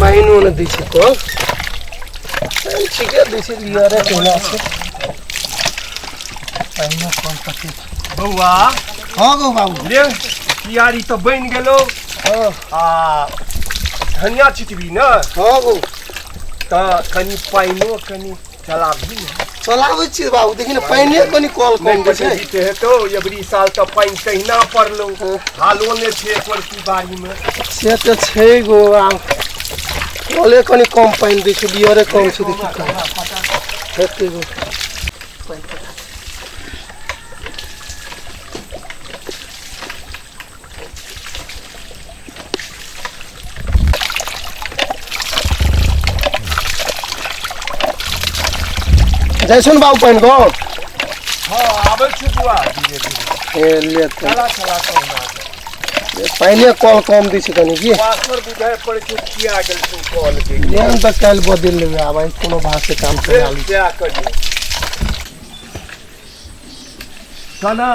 पाइनो न दै छै कल ठीके दै छै लियरे कहला से पाइनो कम कते बौआ हां गो बाबू ले कियारी तो बन गेलो आ धनिया छिटबी न हां गो त कनी पाइनो कनी चलाबी न चलाबै छी बाबू देखि न पाइने कनी कल कम दै छै जीते हेतो एवरी साल त पाइन तहिना पड़लो हालो ने छै पर की बारी में से त छै गो कले कनी कम पाइन दै छै लियरे कम छै देखि हेते गो जैसन बाबू पाइन गो हां आबै छै बुआ धीरे धीरे ए ले चला चला पाइने कल कम दै छै कनी की पासर बुझाय पड़े छै किया गेल तू कॉल के लेन त काल बदल लेबे आबै कोनो भाग से काम चला ली क्या करिए खाना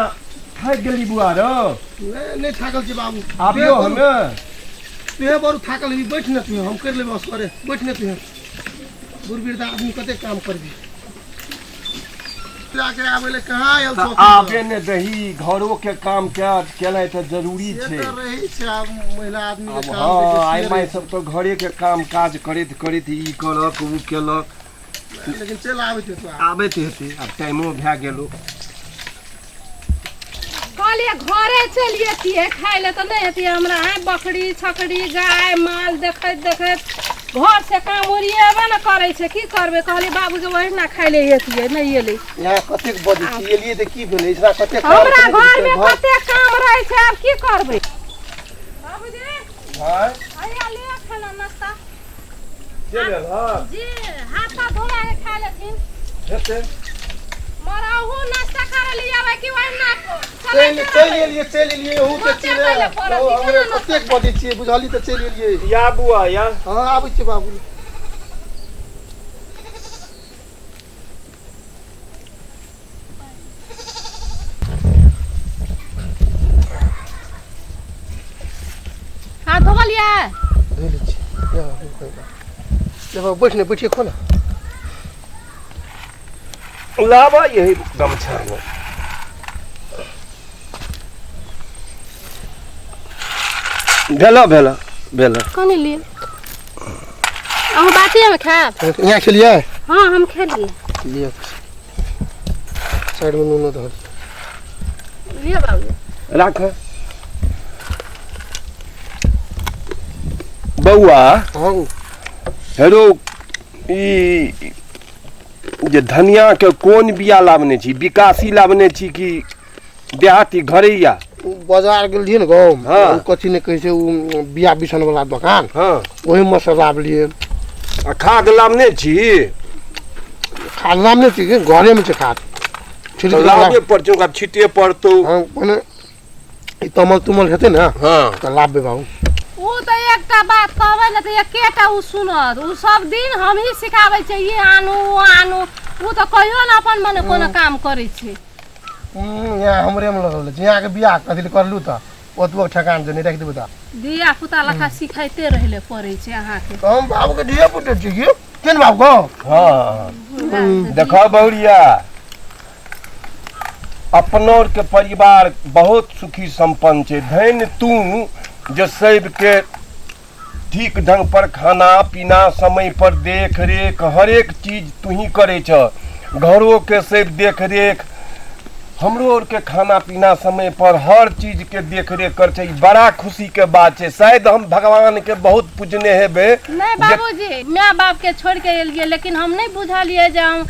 थक गेली बुआ रो नहीं थाकल छी बाबू आबियो हमे तुहे बरु थाकल ही बैठ न तुहे हम कर लेबे असरे बैठ न तुहे बुरबीर दा आदमी कते काम करबी के आबेले कहां आयल तो आबे ने दही घरों के काम क्या केना त जरूरी ये छे तो रही छै आब महिला आदमी के अब काम हाँ देखे आई माई सब तो घरे के काम काज करैत करैत ई करक उ केलक लेकिन चल आबै छै तो आबैत हेतै अब टाइमो भए गेलो कहलिए घरे चलिए तिए खाइ ले त नहीं हेती हमरा बकरी छकड़ी गाय माल देखैत देखैत घर से काम ओरिएबे न करे छै की करबे कहली बाबू जे वही ना खाइ ले हेतिए नहीं एले यहाँ कते बजे छी एलिए त की भेलै इसरा कते हमरा घर में कते काम रहे छै अब की करबे बाबूजी हां आइया ले खाना नाश्ता चले हां जी हाथ पा धोला के खा लेथिन हेतै मराहु नाश्ता करे लिए आवे कि वही ना चल एलिए हूं के चिले हमरे कते बजे छी बुझाली त चल एलिए या बुआ या हां आबै छी बाबू हाथ धो लिया धो ली छी या ले बैठने बैठिए खो ना लावा यही गमछा में भेला भेला भेला कौन लिए हम बाती में खाब यहाँ खेलिए हां हम खेलिए लिए साइड में नून धर लिए बाबू राख बउआ हां हेरो ई जे धनिया के कोन बिया लाबने छी विकासी लाबने छी कि देहाती घरैया बाजार गेल रहिए न गाँव हाँ। कथी ने कहे छै उ बिया बिछन वाला दुकान हाँ वही में से लाभ लिए आ खाद लाबने छी खाद नाम नहीं थी घरे में से खाद तो लाबे पर चौका छिटे पड़तो हाँ माने ई तमल तुमल हेते ना हाँ तो लाभ बाबू उ तो एकटा बात कहबै न त एकेटा उ सुनत उ सब दिन हम ही सिखाबै छै ये आनु आनु उ तो कहियो न अपन मने कोनो काम करै छै यहाँ हमरे में लगल छै यहाँ के बिया कथी करलू त ओतबो ठकान जे नहीं रख देबू त दिया पुता लखा सिखाइते रहले पड़ै छै अहाँ के हम बाबू के ढिया पुटे छी की केन बाबू को हाँ देखो बहुरिया अपनोर के परिवार बहुत सुखी संपन्न छै धन तू जो सब के ठीक ढंग पर खाना पीना समय पर देख रेख हर एक चीज तू ही करे छ घरों के सब देख रेख हमरो और के खाना पीना समय पर हर चीज के देख रेख कर छै बड़ा खुशी के बात छै शायद हम भगवान के बहुत पूजने हेबे नहीं बाबूजी माँ बाप के छोड़ के एलिए लेकिन हम नहीं बुझलिए जे हम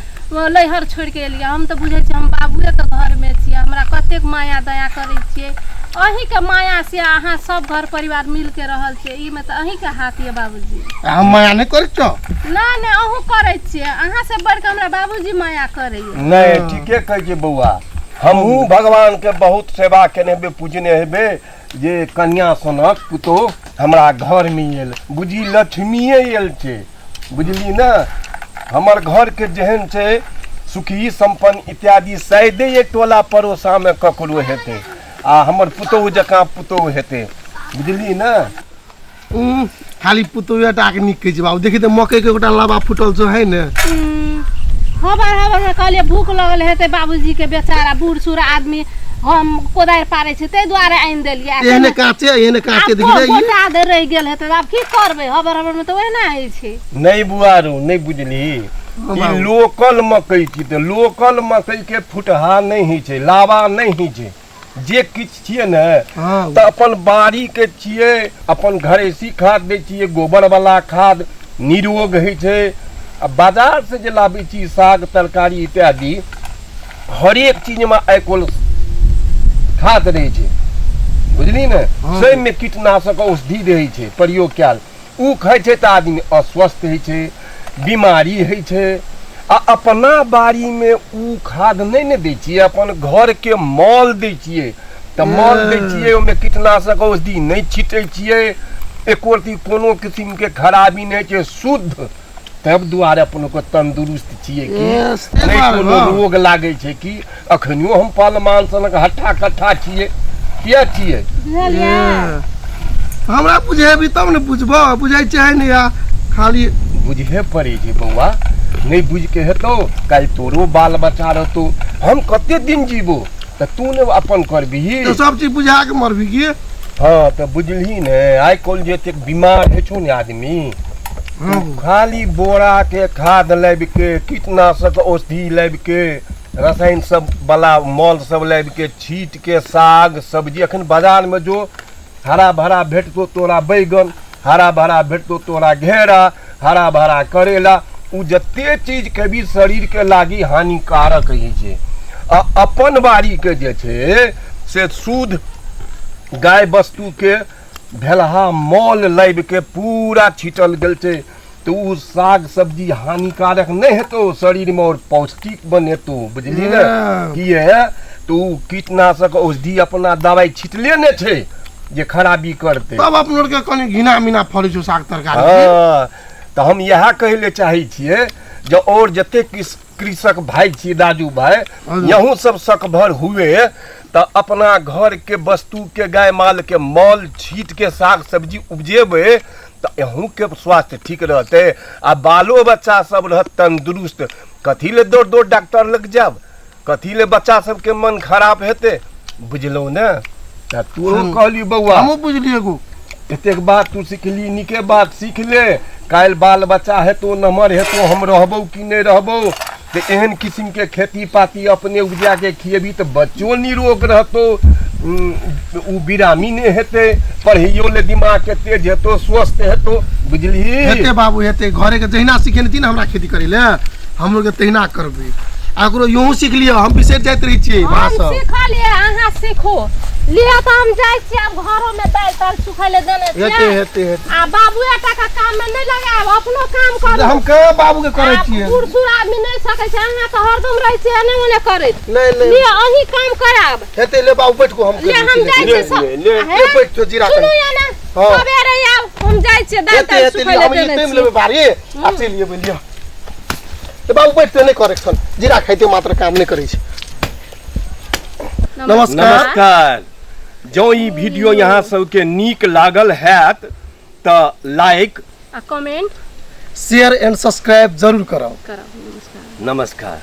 लहर छोड़ के एलिए हम तो बुझे छी हम बाबूए के घर में छी हमरा कतेक माया दया करे छिए अही के माया से अहाँ सब घर परिवार मिल के रहल छे ई में त अही के हाथ ये बाबूजी हम माया नहीं कर छ ना ना अहू करे छिए अहाँ से बढ़ के हमरा बाबूजी माया करे नहीं ठीके कह जे बउआ हमहू भगवान के बहुत सेवा केने हेबे पूजने हेबे जे कन्या सनक पुतो हमरा घर में आयल बुझी लक्ष्मीए आयल छे बुझली ना हमर घर के जेहन छे सुखी संपन्न इत्यादि शायदे एक टोला पड़ोसा में ककरो हेते आ हमर पुतोह जकाँ पुतोह हेते बुझली ना खाली पुतोया टाके निक कहै छै बाबू देखि त मकई के गोटा लाबा फुटल छ है ने हबर में कहलिए भूख लगल हेतै बाबूजी के बेचारा बूढ़ सूढ़ आदमी हम कोदारि पारै छै तै दुआरे आनि देलिए एहने काचे देखि जाई गोटा दे रहि गेल हेतै आब की करबै हबर में त ओहिना होइ छै नहीं बुआरू नहीं बुझली ई लोकल मकई छी त लोकल मकई के फुटहा नहीं होइ छै लावा नहीं होइ छै जे किछ छियै ने त अपन बाड़ी के छियै अपन घरेसी खाद दै छियै गोबर वाला खाद निरोग होइ छै आ बाजार से जे लाबै छी साग तरकारी इत्यादि हरेक चीज में आइकुल खाद रहै छै बुझली ने सही में कीटनाशक औषधि रहै छै प्रयोग कैल उ खाइ छै त आदमी अस्वस्थ होइ छै बीमारी होइ छै आ अपना बाड़ी में उ खाद नहीं ने दै छियै अपन घर के मॉल दै छियै त मॉल दै छियै ओमे कीटनाशक औषधि नहीं छिटै छियै एको रती कोनो किस्म के खराबी नहीं छै शुद्ध तब दुआरे अपन को तंदुरुस्त छियै कि नहीं कोनो रोग लागै छै कि अखनियो हम पालमान सनक हट्ठा कट्ठा छियै किया छियै हमरा बुझेबी तब ने बुझबो बुझै छै ने या खाली बुझे पड़े छै बौआ नहीं बुझ के हेतौ काल तोरो बाल बच्चा रहतो हम कते दिन जीबो त तू ने अपन करबिही तो सब चीज बुझा के मरबी की हाँ त बुझली ने आइ कल जे बीमार है छो ने आदमी खाली बोरा के खाद लाबि के कीटनाशक औषधि लाबि के रसायन सब वाला मॉल सब लाबि के छीट के साग सब्जी अखन बाजार में जो हरा भरा भेटतो तोरा बैगन हरा भरा भेटतो तोरा घेरा हरा भरा करेला उ जते चीज के भी शरीर के लागी हानिकारक ही छै आ अपन बाड़ी के जे छै से शुद्ध गाय वस्तु के भेलहा मॉल लाबि के पूरा छिटल गेल छै तो उ साग सब्जी हानिकारक नहीं हेतौ शरीर में और पौष्टिक बनेतो बुझली ने किए तो कीटनाशक औषधि अपना दवाई छिटले ने छै जे खराबी करते तब अपन के कनी घिना मिना फलै छौ साग तरकारी हां तो हम यह कहले चाहे छिए जो और जते कृषक भाई छी दाजू भाई यहू सब सकभर हुए तो अपना घर के वस्तु के गाय माल के मॉल छीट के साग सब्जी उपजेबे तो यहू के स्वास्थ्य ठीक रहते आ बालो बच्चा सब रह तंदुरुस्त कथी ले दौड़ दौड़ डॉक्टर लग जाब कथी ले बच्चा सब के मन खराब हेते बुझलो ने त तू कहली बउआ हमहु बुझलिए गो एतेक बात तू सीखली निके बात सीख ले काल बाल बच्चा हेतो नमर हेतो हम रहबो कि नहीं रहबो तो एहन किस्म के खेती पाती अपने उपजा के खिएबी तो बच्चों निरोग रहतो उ बिरामी नहीं हेते पढ़ियो ले दिमाग के तेज हेतो स्वस्थ हेतो बुझली हेते बाबू हेते घरे के जहिना सिखेलती ना हमरा खेती करे ले हम लोग के तहिना करबे आकरो यूं सीख लियो हम बिसर जाइत रही छी भाषा हम सीख लिए अहाँ सीखो लिया तो हम जाय छी अब घरों में दाल ताल सुखाइले देने छी हेते आ बाबू एटा का काम में नहीं लगाब अपनो काम कर हम के बाबू के करे छी बूढ़ सूढ़ आदमी नहीं सकै छै अहाँ तो हरदम रहि छी एने ओने करैत नहीं लिया अही काम कराब हेते ले बाबू बैठ को हम ले हम जाय छी ले बैठ तो जीरा सुनो या ना सबेरे आब हम जाय छी दाल ताल सुखाइले देने छी हम लेबे बारी आसे लिए बोलियो तो बाबू बैठ तो नहीं करे छन जीरा खाइते मात्र काम नहीं करे छै नमस्कार जो ई वीडियो यहाँ सबके नीक लागल हैत तो लाइक आ कमेंट शेयर एंड सब्सक्राइब जरूर करो नमस्कार नमस्कार।